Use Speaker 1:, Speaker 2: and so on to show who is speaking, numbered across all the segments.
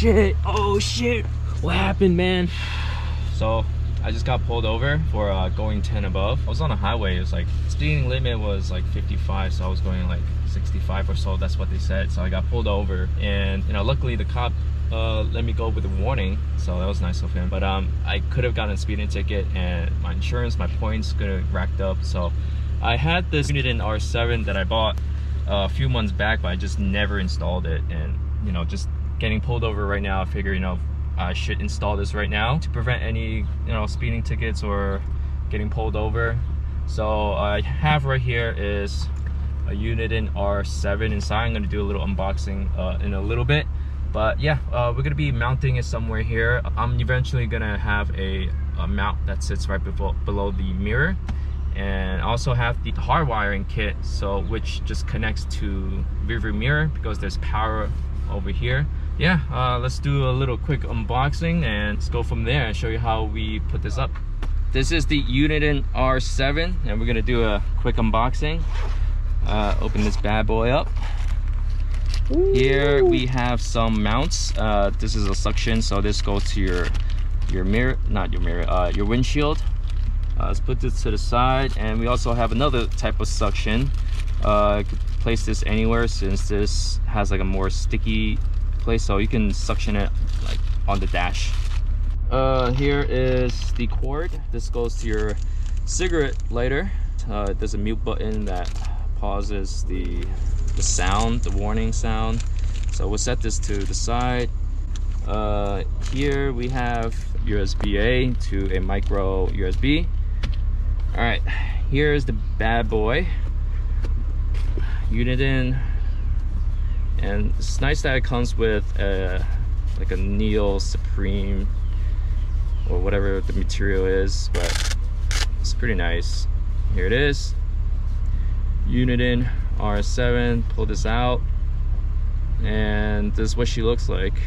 Speaker 1: shit, oh shit, what happened, man? So I just got pulled over for going 10 above. I was on a highway. It was like speeding limit was like 55, so I was going like 65 or so. That's what they said. So I got pulled over, and you know, luckily the cop let me go with a warning, so that was nice of him. But I could have gotten a speeding ticket, and my insurance, my points could have racked up. So I had this Uniden R7 that I bought a few months back, but I just never installed it. And you know, just getting pulled over right now, I figure, you know, I should install this right now to prevent any, you know, speeding tickets or getting pulled over. So I have right here is a Uniden R7 inside. I'm going to do a little unboxing in a little bit, but yeah, we're going to be mounting it somewhere here. I'm eventually going to have a mount that sits right below the mirror, and also have the hardwiring kit, so which just connects to rearview mirror because there's power over here. Yeah, let's do a little quick unboxing and let's go from there and show you how we put this up. This is the Uniden R7, and we're gonna do a quick unboxing. Open this bad boy up. Ooh. Here we have some mounts. This is a suction, so this goes to your mirror, not your mirror, your windshield. Let's put this to the side, and we also have another type of suction. You could place this anywhere since this has like a more sticky place, so you can suction it like on the dash. Here is the cord. This goes to your cigarette lighter. There's a mute button that pauses the sound, the warning sound. So we'll set this to the side. Here we have USB-A to a micro USB. All right, here's the bad boy, Uniden. And it's nice that it comes with like a Neo Supreme or whatever the material is, but it's pretty nice. Here it is, Uniden R7. Pull this out, and this is what she looks like.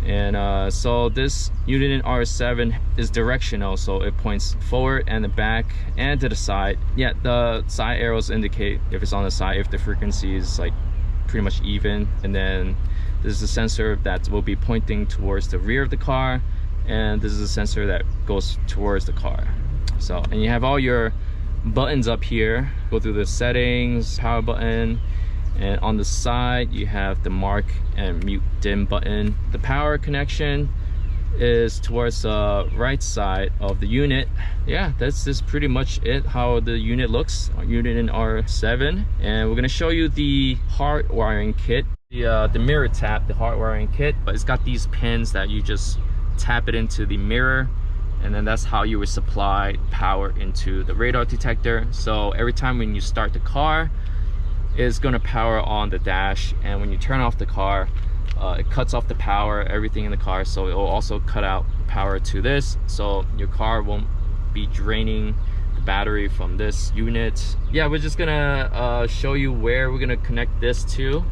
Speaker 1: And so this Uniden R7 is directional, so it points forward and the back and to the side. Yeah, the side arrows indicate if it's on the side, if the frequency is like pretty much even. And then this is a sensor that will be pointing towards the rear of the car, and this is a sensor that goes towards the car. So, and you have all your buttons up here. Go through the settings, power button, and on the side you have the mark and mute dim button. The power connection is towards the right side of the unit. Yeah, that's just pretty much it, how the unit looks, Uniden R7. And we're gonna show you the hardwiring kit, the Mirrortap, the hardwiring kit. But it's got these pins that you just tap it into the mirror, and then that's how you would supply power into the radar detector. So every time when you start the car, it's gonna power on the dash, and when you turn off the car, it cuts off the power, everything in the car. So it will also cut out power to this, so your car won't be draining the battery from this unit. Yeah, we're just gonna show you where we're gonna connect this to.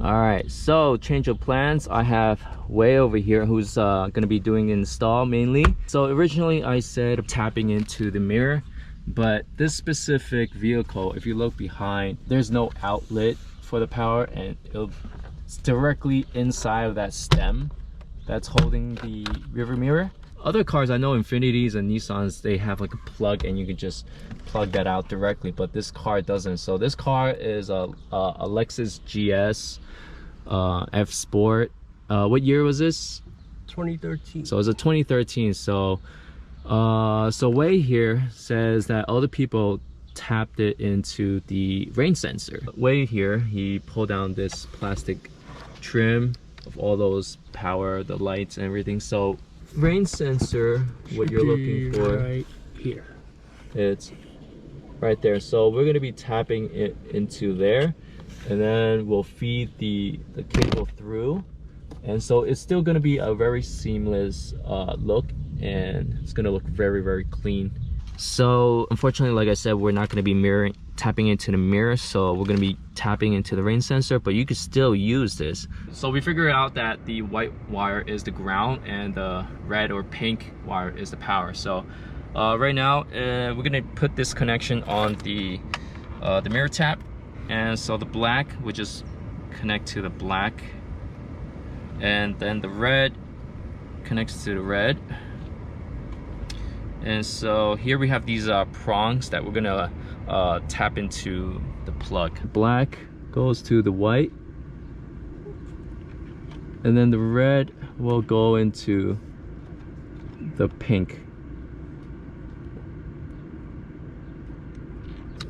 Speaker 1: All right, so change of plans. I have Way over here who's gonna be doing install mainly. So originally I said tapping into the mirror, but this specific vehicle, if you look behind, there's no outlet for the power, and it's directly inside of that stem that's holding the rearview mirror. Other cars, I know Infinitis and Nissans, they have like a plug and you can just plug that out directly, but this car doesn't. So this car is a Lexus GS F Sport. What year was this?
Speaker 2: 2013.
Speaker 1: So it's a 2013. So Way here says that other people tapped it into the rain sensor. Way here, he pulled down this plastic trim of all those power, the lights and everything. So rain sensor, what you're looking for
Speaker 2: right here,
Speaker 1: it's right there. So we're going to be tapping it into there, and then we'll feed the cable through, and so it's still going to be a very seamless look, and it's going to look very, very clean. So unfortunately, like I said, we're not going to be tapping into the mirror, so we're going to be tapping into the rain sensor, but you could still use this. So we figured out that the white wire is the ground and the red or pink wire is the power. So right now we're going to put this connection on the Mirrortap, and so the black would just connect to the black and then the red connects to the red. And so here we have these prongs that we're gonna tap into the plug. Black goes to the white, and then the red will go into the pink.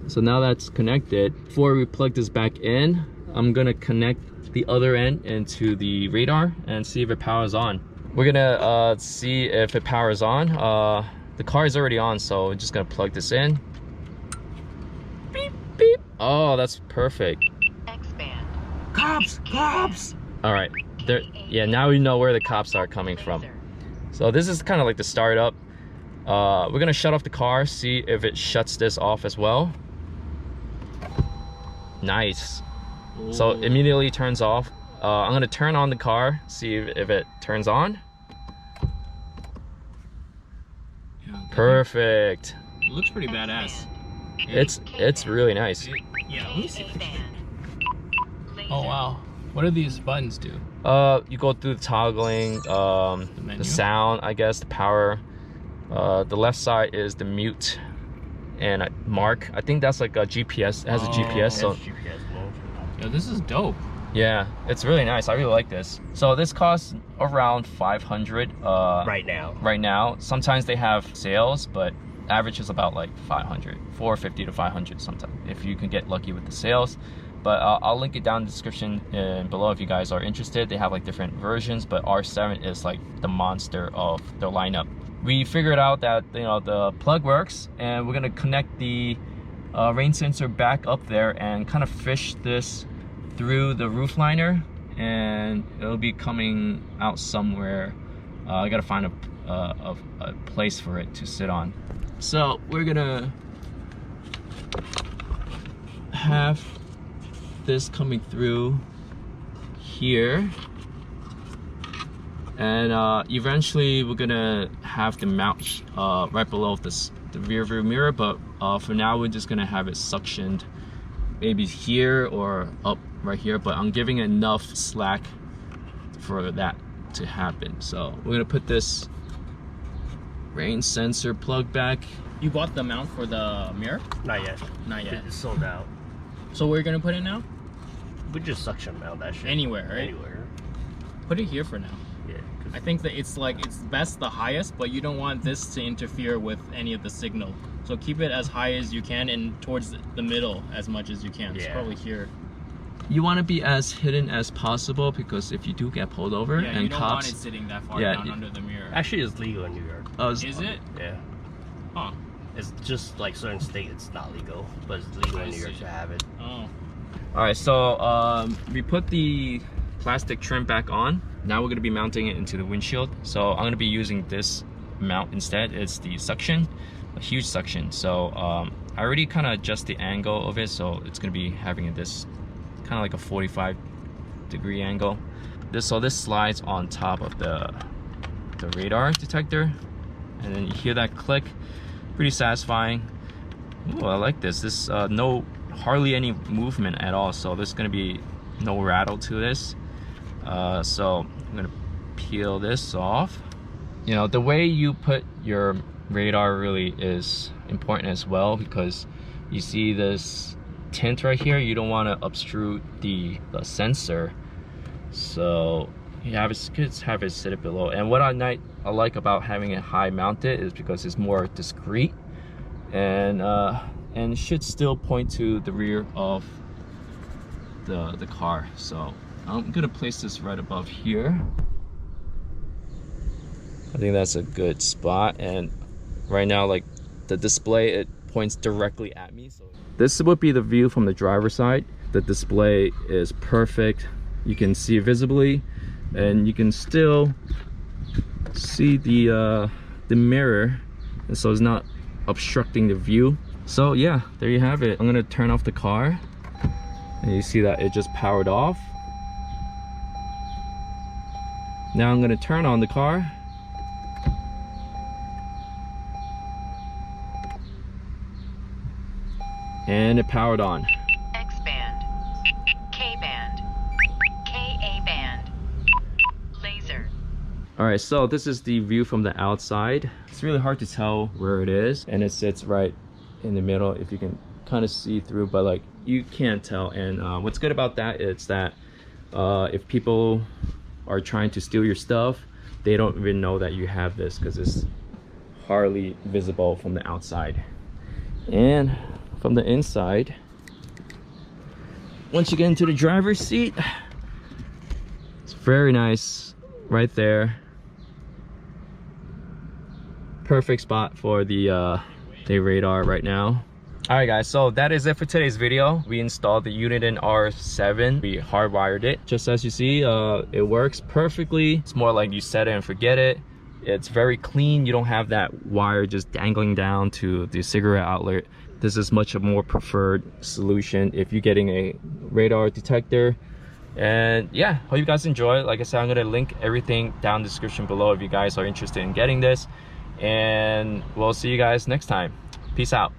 Speaker 1: So now that's connected. Before we plug this back in, I'm gonna connect the other end into the radar and see if it powers on. We're gonna see if it powers on. The car is already on, so we're just gonna plug this in. Beep, beep. Oh, that's perfect.
Speaker 3: Expand.
Speaker 2: Cops! Cops!
Speaker 1: All right, there. Yeah, now we know where the cops are coming from. So this is kind of like the startup. We're gonna shut off the car, see if it shuts this off as well. Nice.
Speaker 2: Ooh.
Speaker 1: So immediately turns off. I'm gonna turn on the car, see if it turns on. Perfect.
Speaker 4: It looks pretty badass.
Speaker 1: It's really nice.
Speaker 4: Yeah, let me see. Oh wow. What do these buttons do?
Speaker 1: You go through the toggling, the sound, I guess, the power. The left side is the mute and mark. I think that's like a GPS. It has a GPS. So
Speaker 2: GPS mode.
Speaker 4: Yo, this is dope.
Speaker 1: yeah, it's really nice. I really like this. So this costs around 500
Speaker 2: Right now.
Speaker 1: right now. Sometimes they have sales, but average is about like 500, 450 to 500 sometimes if you can get lucky with the sales. But I'll link it down in the description below if you guys are interested. They have like different versions, but R7 is like the monster of their lineup. We figured out that, you know, the plug works, and we're gonna connect the rain sensor back up there and kind of fish this through the roof liner, and it'll be coming out somewhere. I gotta find a place for it to sit on. So we're gonna have this coming through here, and eventually we're gonna have the mount right below the rear view mirror, but for now we're just gonna have it suctioned maybe here or up right here, but I'm giving enough slack for that to happen. So we're gonna put this rain sensor plug back.
Speaker 4: You bought the mount for the mirror?
Speaker 2: Not yet.
Speaker 4: Not yet.
Speaker 2: It's sold out.
Speaker 4: So where are you gonna put it now?
Speaker 2: We just suction mount that shit.
Speaker 4: Anywhere, right?
Speaker 2: Anywhere.
Speaker 4: Put it here for now.
Speaker 2: Yeah.
Speaker 4: I think that it's best the highest, but you don't want this to interfere with any of the signal. So keep it as high as you can and towards the middle as much as you can. It's probably here.
Speaker 1: You want to be as hidden as possible, because if you do get pulled over
Speaker 4: Yeah,
Speaker 1: and
Speaker 4: you don't
Speaker 1: cops,
Speaker 4: want it sitting that far down under the mirror.
Speaker 2: Actually, it's legal in New York.
Speaker 4: Is it?
Speaker 2: Yeah.
Speaker 4: Huh.
Speaker 2: It's just like certain states it's not legal, but it's legal in New York to have it.
Speaker 4: Oh.
Speaker 1: All right, so we put the plastic trim back on. Now we're gonna be mounting it into the windshield. So I'm gonna be using this mount instead. It's the suction, a huge suction. So I already kind of adjust the angle of it, so it's gonna be having this kind of like a 45-degree angle. This slides on top of the radar detector, and then you hear that click. Pretty satisfying. Ooh, I like this. This hardly any movement at all, so there's gonna be no rattle to this. So I'm gonna peel this off. You know, the way you put your radar really is important as well, because you see this tint right here. You don't want to obstrude the sensor, so you have it sit it below. And what I like about having it high mounted is because it's more discreet, and it should still point to the rear of the car. So I'm gonna place this right above here. I think that's a good spot, and right now, like, the display, it points directly at me. So this would be the view from the driver's side. The display is perfect. You can see visibly, and you can still see the mirror, and so it's not obstructing the view. So yeah, there you have it. I'm gonna turn off the car, and you see that it just powered off. Now I'm gonna turn on the car, and it powered on.
Speaker 3: X band, K band, KA band.
Speaker 1: All right, so this is the view from the outside. It's really hard to tell where it is, and it sits right in the middle if you can kind of see through, but like you can't tell. And what's good about that is that if people are trying to steal your stuff, they don't even know that you have this because it's hardly visible from the outside. And from the inside, once you get into the driver's seat, it's very nice right there. Perfect spot for the radar right now. All right guys, so that is it for today's video. We installed the Uniden R7. We hardwired it. Just as you see, it works perfectly. It's more like you set it and forget it. It's very clean. You don't have that wire just dangling down to the cigarette outlet. This is much a more preferred solution if you're getting a radar detector. And yeah, hope you guys enjoy. Like I said, I'm gonna link everything down in the description below if you guys are interested in getting this. And we'll see you guys next time. Peace out.